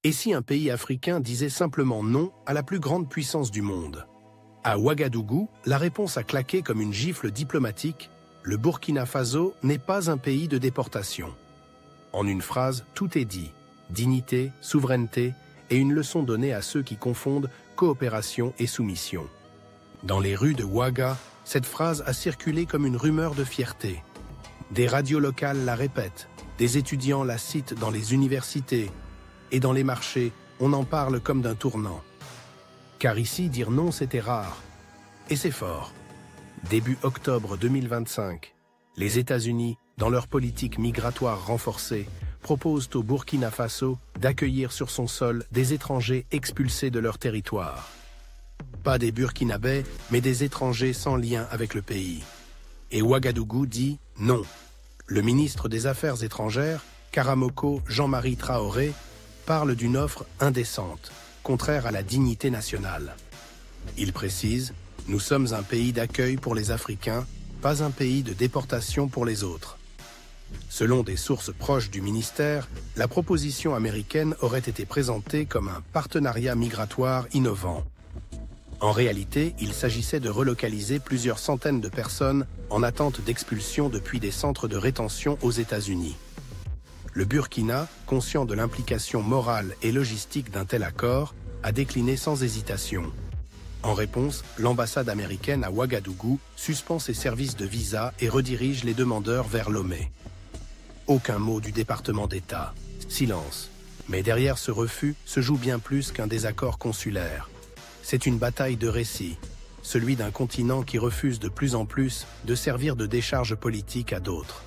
Et si un pays africain disait simplement non à la plus grande puissance du monde? À Ouagadougou, la réponse a claqué comme une gifle diplomatique. Le Burkina Faso n'est pas un pays de déportation. En une phrase, tout est dit. Dignité, souveraineté et une leçon donnée à ceux qui confondent coopération et soumission. Dans les rues de Ouaga, cette phrase a circulé comme une rumeur de fierté. Des radios locales la répètent, des étudiants la citent dans les universités, et dans les marchés, on en parle comme d'un tournant. Car ici, dire non, c'était rare. Et c'est fort. Début octobre 2025, les États-Unis, dans leur politique migratoire renforcée, proposent au Burkina Faso d'accueillir sur son sol des étrangers expulsés de leur territoire. Pas des Burkinabés, mais des étrangers sans lien avec le pays. Et Ouagadougou dit non. Le ministre des Affaires étrangères, Karamoko Jean-Marie Traoré, parle d'une offre indécente, contraire à la dignité nationale. Il précise « Nous sommes un pays d'accueil pour les Africains, pas un pays de déportation pour les autres ». Selon des sources proches du ministère, la proposition américaine aurait été présentée comme un partenariat migratoire innovant. En réalité, il s'agissait de relocaliser plusieurs centaines de personnes en attente d'expulsion depuis des centres de rétention aux États-Unis. Le Burkina, conscient de l'implication morale et logistique d'un tel accord, a décliné sans hésitation. En réponse, l'ambassade américaine à Ouagadougou suspend ses services de visa et redirige les demandeurs vers Lomé. Aucun mot du département d'État. Silence. Mais derrière ce refus se joue bien plus qu'un désaccord consulaire. C'est une bataille de récits, celui d'un continent qui refuse de plus en plus de servir de décharge politique à d'autres.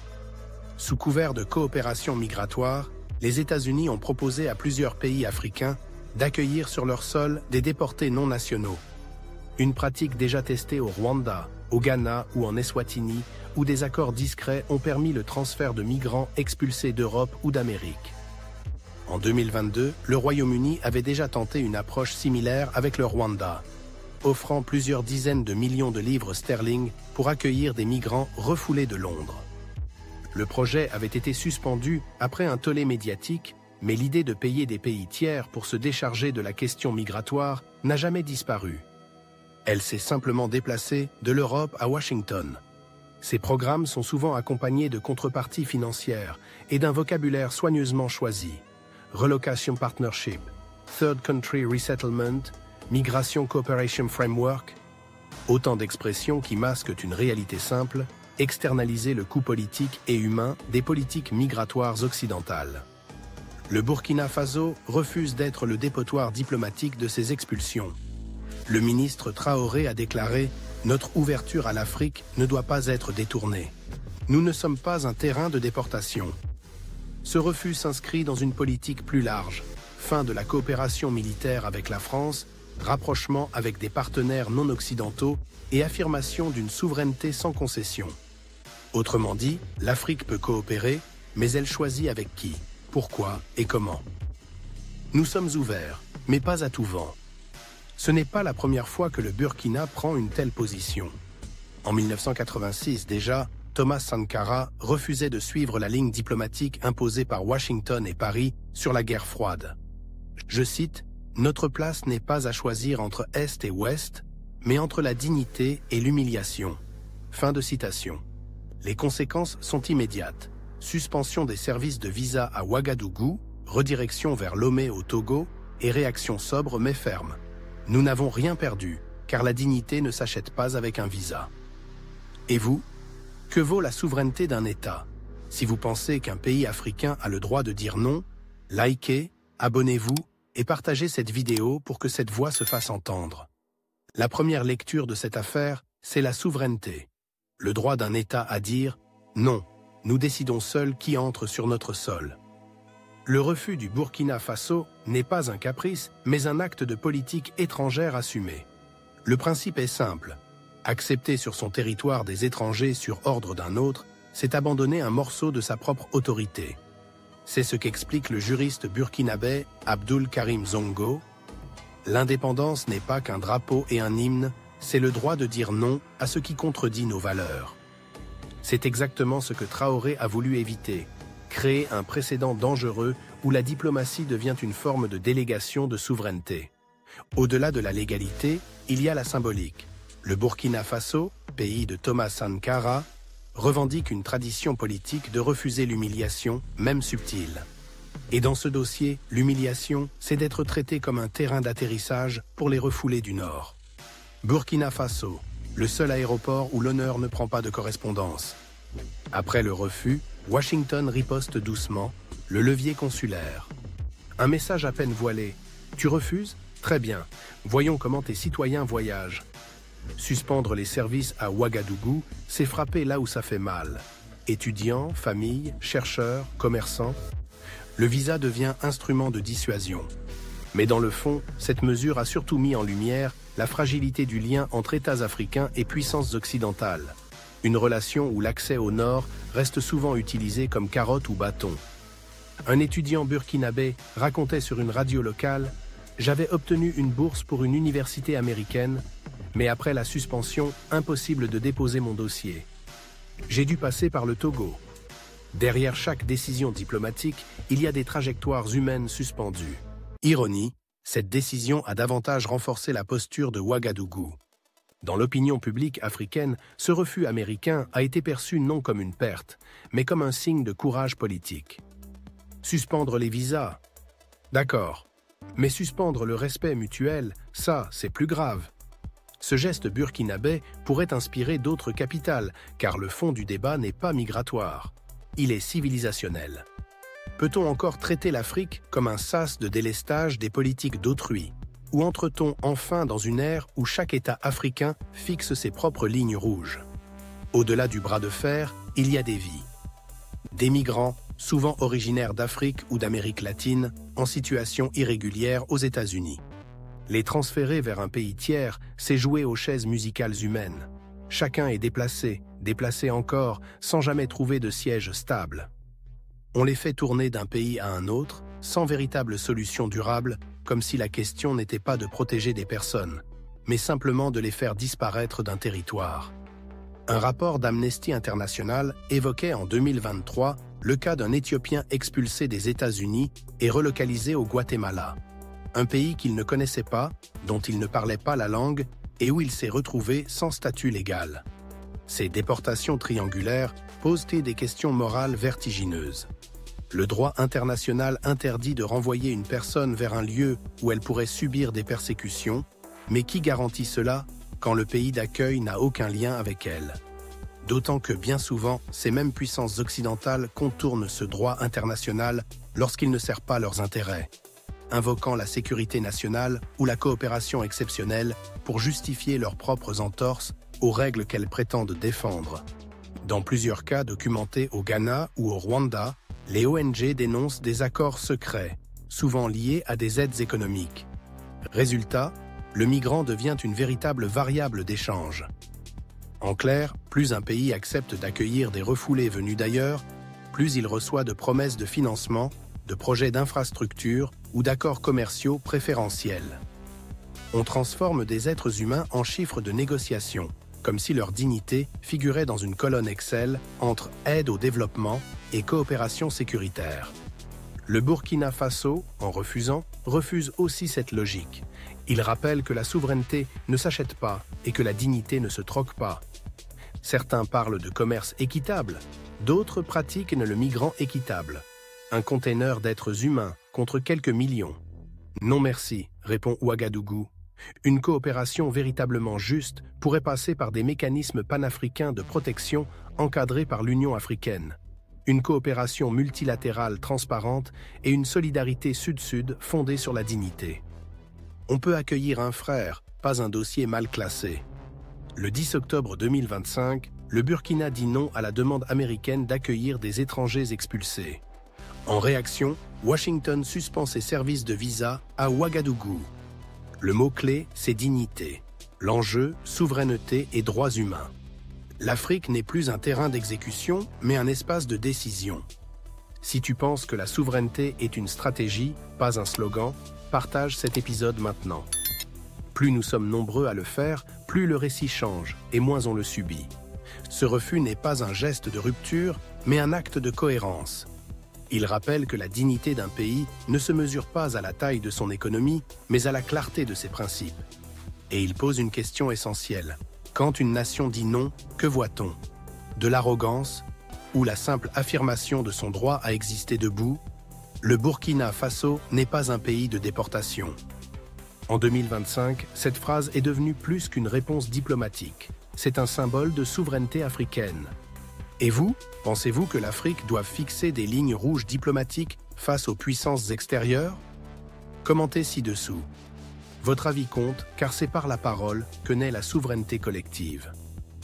Sous couvert de coopération migratoire, les États-Unis ont proposé à plusieurs pays africains d'accueillir sur leur sol des déportés non nationaux. Une pratique déjà testée au Rwanda, au Ghana ou en Eswatini, où des accords discrets ont permis le transfert de migrants expulsés d'Europe ou d'Amérique. En 2022, le Royaume-Uni avait déjà tenté une approche similaire avec le Rwanda, offrant plusieurs dizaines de millions de livres sterling pour accueillir des migrants refoulés de Londres. Le projet avait été suspendu après un tollé médiatique, mais l'idée de payer des pays tiers pour se décharger de la question migratoire n'a jamais disparu. Elle s'est simplement déplacée de l'Europe à Washington. Ces programmes sont souvent accompagnés de contreparties financières et d'un vocabulaire soigneusement choisi. Relocation Partnership, Third Country Resettlement, Migration Cooperation Framework, autant d'expressions qui masquent une réalité simple, externaliser le coût politique et humain des politiques migratoires occidentales. Le Burkina Faso refuse d'être le dépotoir diplomatique de ces expulsions. Le ministre Traoré a déclaré « Notre ouverture à l'Afrique ne doit pas être détournée. Nous ne sommes pas un terrain de déportation. » Ce refus s'inscrit dans une politique plus large, fin de la coopération militaire avec la France, rapprochement avec des partenaires non occidentaux et affirmation d'une souveraineté sans concession. Autrement dit, l'Afrique peut coopérer, mais elle choisit avec qui, pourquoi et comment. Nous sommes ouverts, mais pas à tout vent. Ce n'est pas la première fois que le Burkina prend une telle position. En 1986 déjà, Thomas Sankara refusait de suivre la ligne diplomatique imposée par Washington et Paris sur la guerre froide. Je cite, « Notre place n'est pas à choisir entre Est et Ouest, mais entre la dignité et l'humiliation. » Fin de citation. Les conséquences sont immédiates. Suspension des services de visa à Ouagadougou, redirection vers Lomé au Togo et réaction sobre mais ferme. Nous n'avons rien perdu, car la dignité ne s'achète pas avec un visa. Et vous? Que vaut la souveraineté d'un État? Si vous pensez qu'un pays africain a le droit de dire non, likez, abonnez-vous et partagez cette vidéo pour que cette voix se fasse entendre. La première lecture de cette affaire, c'est la souveraineté. Le droit d'un État à dire « Non, nous décidons seuls qui entre sur notre sol ». Le refus du Burkina Faso n'est pas un caprice, mais un acte de politique étrangère assumé. Le principe est simple. Accepter sur son territoire des étrangers sur ordre d'un autre, c'est abandonner un morceau de sa propre autorité. C'est ce qu'explique le juriste burkinabé Abdoul Karim Zongo. L'indépendance n'est pas qu'un drapeau et un hymne, c'est le droit de dire non à ce qui contredit nos valeurs. C'est exactement ce que Traoré a voulu éviter, créer un précédent dangereux où la diplomatie devient une forme de délégation de souveraineté. Au-delà de la légalité, il y a la symbolique. Le Burkina Faso, pays de Thomas Sankara, revendique une tradition politique de refuser l'humiliation, même subtile. Et dans ce dossier, l'humiliation, c'est d'être traité comme un terrain d'atterrissage pour les refoulés du Nord. Burkina Faso, le seul aéroport où l'honneur ne prend pas de correspondance. Après le refus, Washington riposte doucement, le levier consulaire. Un message à peine voilé. Tu refuses? Très bien. Voyons comment tes citoyens voyagent. Suspendre les services à Ouagadougou, c'est frapper là où ça fait mal. Étudiants, familles, chercheurs, commerçants. Le visa devient instrument de dissuasion. Mais dans le fond, cette mesure a surtout mis en lumière la fragilité du lien entre États africains et puissances occidentales. Une relation où l'accès au Nord reste souvent utilisé comme carotte ou bâton. Un étudiant burkinabé racontait sur une radio locale « J'avais obtenu une bourse pour une université américaine, mais après la suspension, impossible de déposer mon dossier. J'ai dû passer par le Togo. » Derrière chaque décision diplomatique, il y a des trajectoires humaines suspendues. Ironie, cette décision a davantage renforcé la posture de Ouagadougou. Dans l'opinion publique africaine, ce refus américain a été perçu non comme une perte, mais comme un signe de courage politique. Suspendre les visas? D'accord. Mais suspendre le respect mutuel, ça, c'est plus grave. Ce geste burkinabé pourrait inspirer d'autres capitales, car le fond du débat n'est pas migratoire. Il est civilisationnel. Peut-on encore traiter l'Afrique comme un sas de délestage des politiques d'autrui? Ou entre-t-on enfin dans une ère où chaque État africain fixe ses propres lignes rouges? Au-delà du bras de fer, il y a des vies. Des migrants, souvent originaires d'Afrique ou d'Amérique latine, en situation irrégulière aux États-Unis. Les transférer vers un pays tiers, c'est jouer aux chaises musicales humaines. Chacun est déplacé encore, sans jamais trouver de siège stable. On les fait tourner d'un pays à un autre, sans véritable solution durable, comme si la question n'était pas de protéger des personnes, mais simplement de les faire disparaître d'un territoire. Un rapport d'Amnesty International évoquait en 2023 le cas d'un Éthiopien expulsé des États-Unis et relocalisé au Guatemala, un pays qu'il ne connaissait pas, dont il ne parlait pas la langue et où il s'est retrouvé sans statut légal. Ces déportations triangulaires posent des questions morales vertigineuses. Le droit international interdit de renvoyer une personne vers un lieu où elle pourrait subir des persécutions, mais qui garantit cela quand le pays d'accueil n'a aucun lien avec elle? D'autant que bien souvent, ces mêmes puissances occidentales contournent ce droit international lorsqu'il ne sert pas leurs intérêts, invoquant la sécurité nationale ou la coopération exceptionnelle pour justifier leurs propres entorses aux règles qu'elles prétendent défendre. Dans plusieurs cas documentés au Ghana ou au Rwanda, les ONG dénoncent des accords secrets, souvent liés à des aides économiques. Résultat, le migrant devient une véritable variable d'échange. En clair, plus un pays accepte d'accueillir des refoulés venus d'ailleurs, plus il reçoit de promesses de financement, de projets d'infrastructures ou d'accords commerciaux préférentiels. On transforme des êtres humains en chiffres de négociation, comme si leur dignité figurait dans une colonne Excel entre aide au développement et coopération sécuritaire. Le Burkina Faso, en refusant, refuse aussi cette logique. Il rappelle que la souveraineté ne s'achète pas et que la dignité ne se troque pas. Certains parlent de commerce équitable, d'autres pratiquent le migrant équitable. Un container d'êtres humains contre quelques millions. Non merci, répond Ouagadougou. Une coopération véritablement juste pourrait passer par des mécanismes panafricains de protection encadrés par l'Union africaine. Une coopération multilatérale transparente et une solidarité sud-sud fondée sur la dignité. On peut accueillir un frère, pas un dossier mal classé. Le 10 octobre 2025, le Burkina dit non à la demande américaine d'accueillir des étrangers expulsés. En réaction, Washington suspend ses services de visa à Ouagadougou. Le mot-clé, c'est dignité. L'enjeu, souveraineté et droits humains. L'Afrique n'est plus un terrain d'exécution, mais un espace de décision. Si tu penses que la souveraineté est une stratégie, pas un slogan, partage cet épisode maintenant. Plus nous sommes nombreux à le faire, plus le récit change et moins on le subit. Ce refus n'est pas un geste de rupture, mais un acte de cohérence. Il rappelle que la dignité d'un pays ne se mesure pas à la taille de son économie, mais à la clarté de ses principes. Et il pose une question essentielle. Quand une nation dit non, que voit-on? De l'arrogance ou la simple affirmation de son droit à exister debout? Le Burkina Faso n'est pas un pays de déportation. En 2025, cette phrase est devenue plus qu'une réponse diplomatique. C'est un symbole de souveraineté africaine. Et vous, pensez-vous que l'Afrique doit fixer des lignes rouges diplomatiques face aux puissances extérieures? Commentez ci-dessous. Votre avis compte car c'est par la parole que naît la souveraineté collective.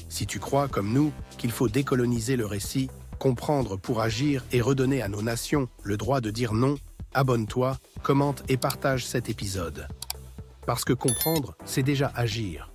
Si tu crois, comme nous, qu'il faut décoloniser le récit, comprendre pour agir et redonner à nos nations le droit de dire non, abonne-toi, commente et partage cet épisode. Parce que comprendre, c'est déjà agir.